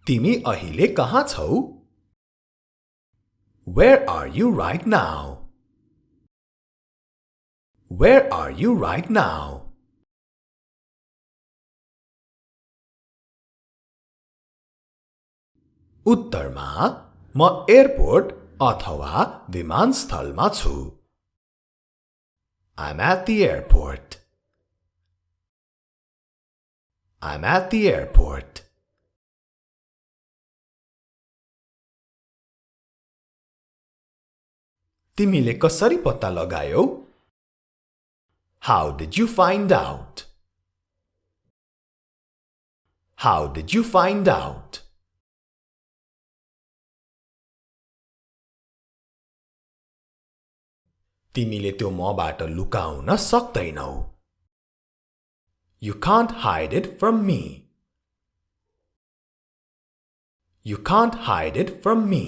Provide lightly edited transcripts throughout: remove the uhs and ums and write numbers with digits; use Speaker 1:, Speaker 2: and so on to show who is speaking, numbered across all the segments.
Speaker 1: तिमी अहिले कहाँ छौ? Where are you right now? Where are you right now? उत्तरमा म एयरपोर्ट अथवा विमानस्थलमा छु. I'm at the airport. I'm at the airport. तिमीले कसरी पत्ता लगायौ? How did you find out? How did you find out? तिमीले त्यो मबाट लुकाउन सक्दैनौ. You can't hide it from me. You can't hide it from me.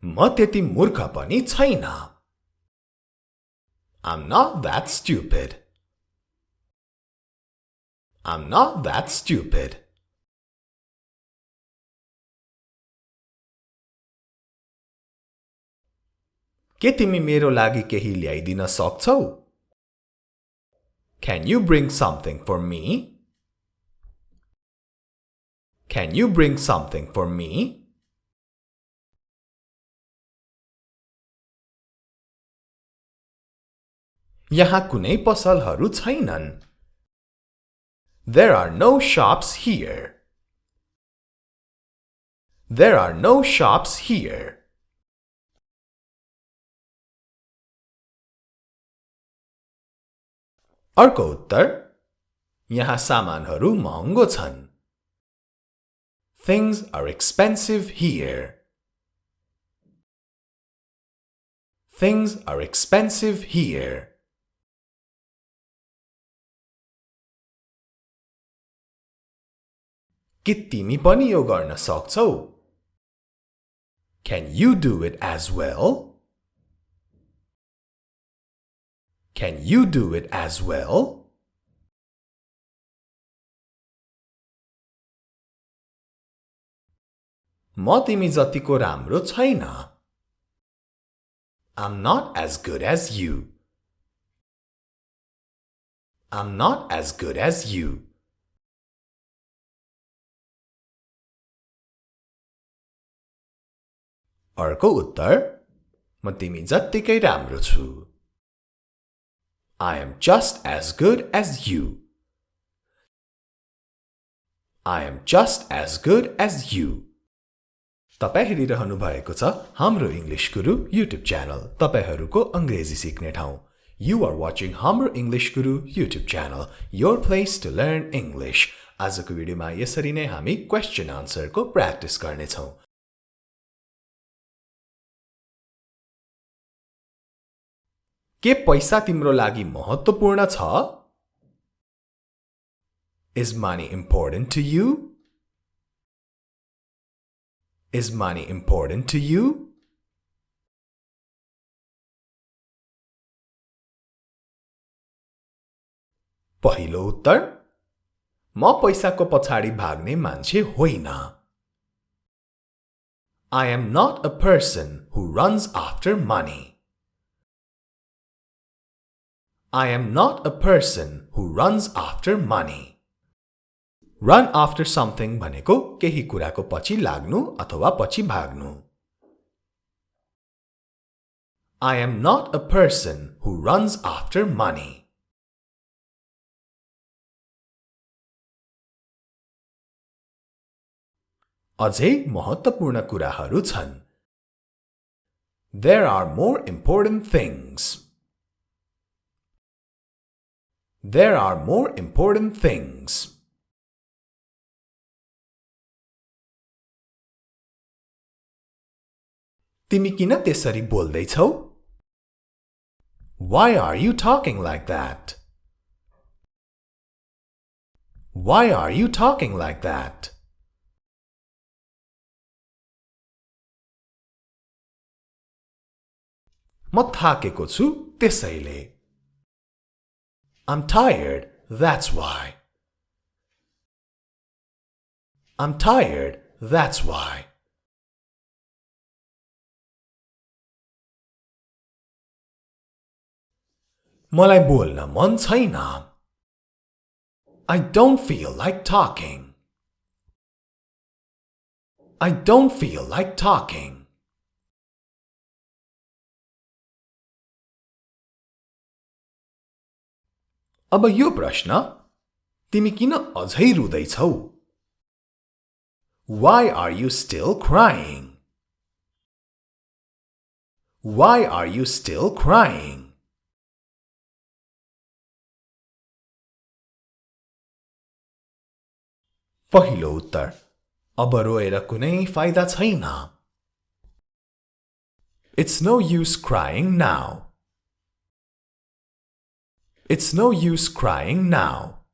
Speaker 1: म त्यति मूर्ख पनि छैन. I'm not that stupid. I'm not that stupid. के तिमी मेरो लागि केही ल्याइदिन सक्छौ? Can you bring something for me? Can you bring something for me? यहाँ कुनै पसलहरू छैनन्. There are no shops here. There are no shops here. अर्को उत्तर यहाँ सामानहरू महँगो छन्. Things are expensive here. Things are expensive here. के तिमी पनि यो गर्न सक्छौ? Can you do it as well? Can you do it as well? म तिमी जतिको राम्रो छैन. I'm not as good as you. I'm not as good as you. अर्को उत्तर म तिमी जत्तिकै राम्रो छु. I am just as good as you. I am just as good as you. तपाई हेरिरहनु भएको छ हाम्रो इंग्लिश गुरु YouTube च्यानल, तपाईहरुको अंग्रेजी सिक्ने ठाउँ. You are watching Hamro English Guru YouTube channel, your place to learn English. आजको भिडियोमा यसरी नै हामी क्वेशन आन्सर को प्र्याक्टिस गर्ने छौं. के पैसा तिम्रो लागि महत्त्वपूर्ण छ? Is money important to you? Is money important to you? पहिलो उत्तर म पैसाको पछाडी भाग्ने मान्छे होइन. I am not a person who runs after money. I am not a person who runs after money. Run after something भनेको केही कुराको पछि लाग्नु अथवा पछि भाग्नु. I am not a person who runs after money. अझै महत्त्वपूर्ण कुराहरू छन्. There are more important things. There are more important things. तिमी किन त्यसरी बोल्दै छौ? Why are you talking like that? Why are you talking like that? म थाकेको छु त्यसैले. I'm tired, that's why. I'm tired, that's why. मलाई बोल्न मन छैन. I don't feel like talking. I don't feel like talking. अब यो प्रश्न, तिमी किन अझै रुँदैछौ? Why are you still crying? Why are you still crying? पहिलो उत्तर, अब रोएर कुनै फाइदा छैन. It's no use crying now. It's no use crying now.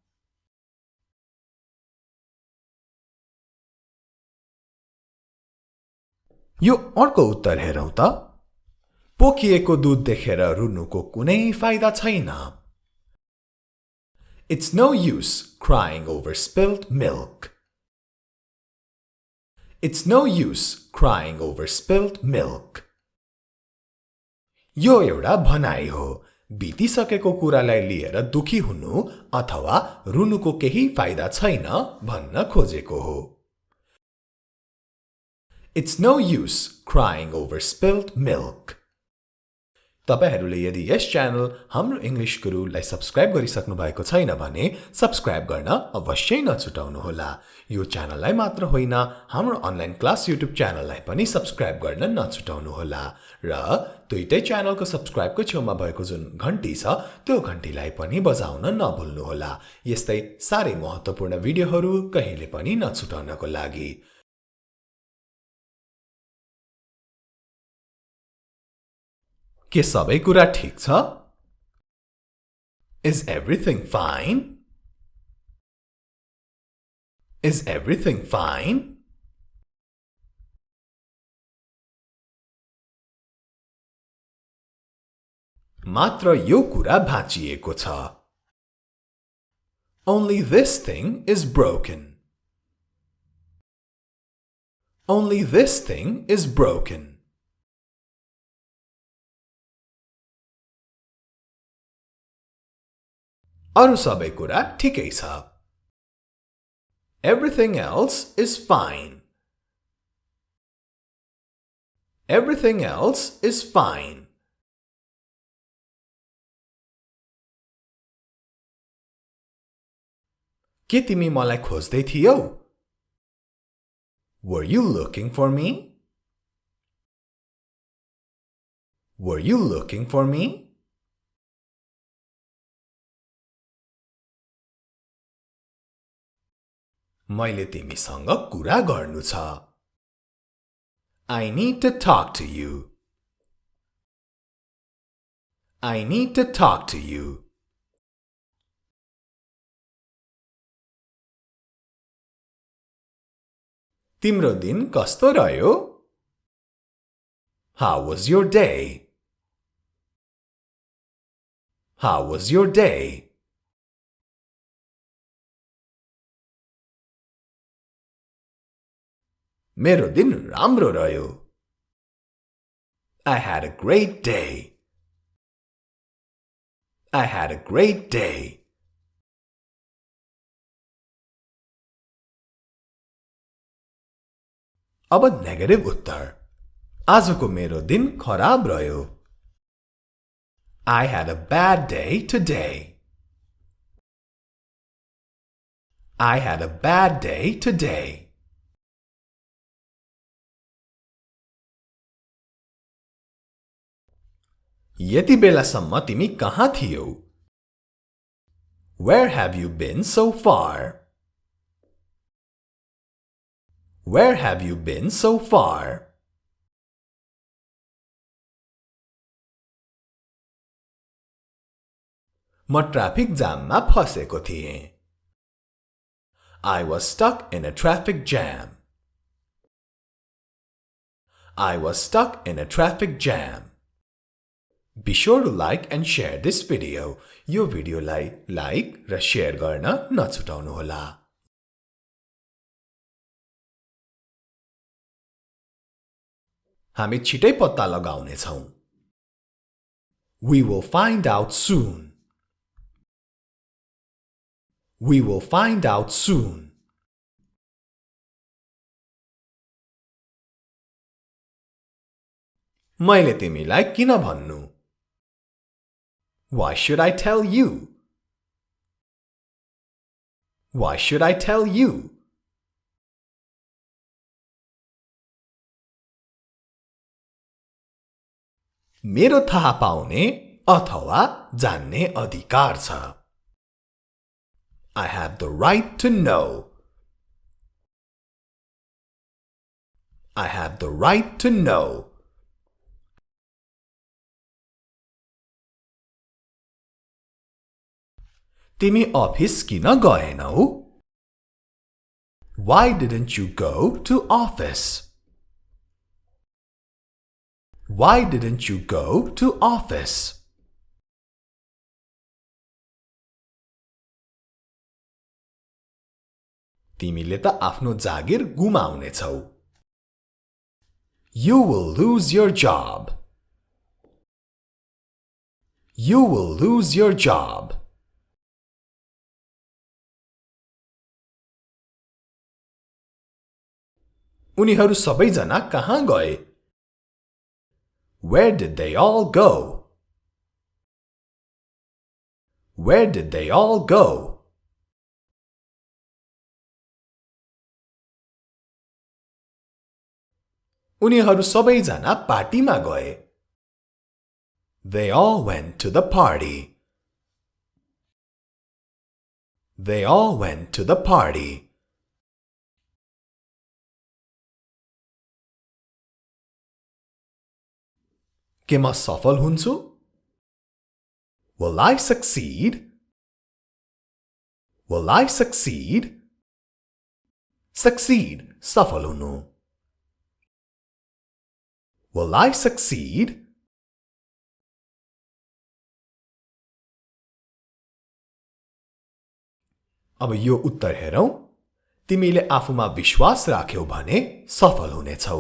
Speaker 1: यो अर्को उत्तर हेरौं त. पोखिएको दूध देखेर रुनुको कुनै फाइदा छैन. It's no use crying over spilled milk. It's no use crying over spilled milk. यो एउटा भनाइ हो. बितिसकेको कुरालाई लिएर दुखी हुनु अथवा रुनुको केही फाइदा छैन भन्न खोजेको हो. It's no use crying over spilled milk. तपाईहरुले यदि यस च्यानल हाम्रो इंग्लिश गुरुलाई सब्स्क्राइब गरिसक्नु भएको छैन भने सब्स्क्राइब गर्न अवश्य नछुटाउनुहोला. यो च्यानललाई मात्र होइन हाम्रो अनलाइन क्लास युट्युब च्यानललाई पनि सब्स्क्राइब गर्न नछुटाउनुहोला र दुईटै च्यानलको सब्स्क्राइबको छेउमा भएको जुन घण्टी छ त्यो घण्टीलाई पनि बजाउन नभुल्नुहोला. यस्तै सारै महत्त्वपूर्ण भिडियोहरू कहिले पनि नछुटाउनको लागि. के सबै कुरा ठीक छ? Is everything fine? Is everything fine? मात्र यो कुरा भाँचिएको छ. Only this thing is broken. Only this thing is broken. अरु सबै कुरा ठिकै छ. Everything else is fine. Everything else is fine. के तिमी मलाई खोज्दै थियौ? Were you looking for me? Were you looking for me? मैले तिमीसँग कुरा गर्नु छ. I need to talk to you. I need to talk to you. तिम्रो दिन कस्तो रह्यो? How was your day? How was your day? मेरो दिन राम्रो रह्यो. I had a great day. I had a great day. अब नेगेटिभ उत्तर. आजको मेरो दिन खराब रह्यो. I had a bad day today. I had a bad day today. यति बेलासम्म तिमी कहाँ थियौ? Where have you been so far? Where have you been so far? म ट्राफिक जाममा फसेको थिएँ. I was stuck in a traffic jam. I was stuck in a traffic jam. Be sure to like and share this video. यो भिडियोलाई like र share गर्न नछुटाउनुहोला। हामी छिटै पत्ता लगाउने छौं। We will find out soon. We will find out soon. मैले तिमीलाई किन भन्नु? Why should I tell you? Why should I tell you? मेरो थाहा पाउने अथवा जान्ने अधिकार छ। I have the right to know. I have the right to know. तिमी अफिस किन गएनौ? Why didn't you go to office? Why didn't you go to office? तिमीले त आफ्नो जागिर गुमाउने छौ। You will lose your job. You will lose your job. उनीहरू सबैजना कहाँ गए? Where did they all go? Where did they all go? उनीहरू सबैजना पार्टीमा गए। They all went to the party. They all went to the party. के म सफल हुन्छु? Will I succeed? Will I succeed? Succeed, सफल हुनु। Will I succeed? अब यो उत्तर हेरौं। तिमीले आफूमा विश्वास राख्यौ भने सफल हुनेछौ।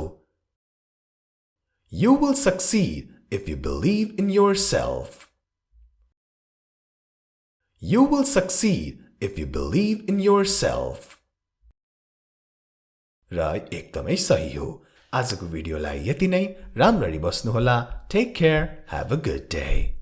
Speaker 1: You will succeed if you believe in yourself. You will succeed if you believe in yourself. र एकदमै सही हो। आजको भिडियोलाई यति नै। राम्ररी बस्नुहोला। Take care. Have a good day.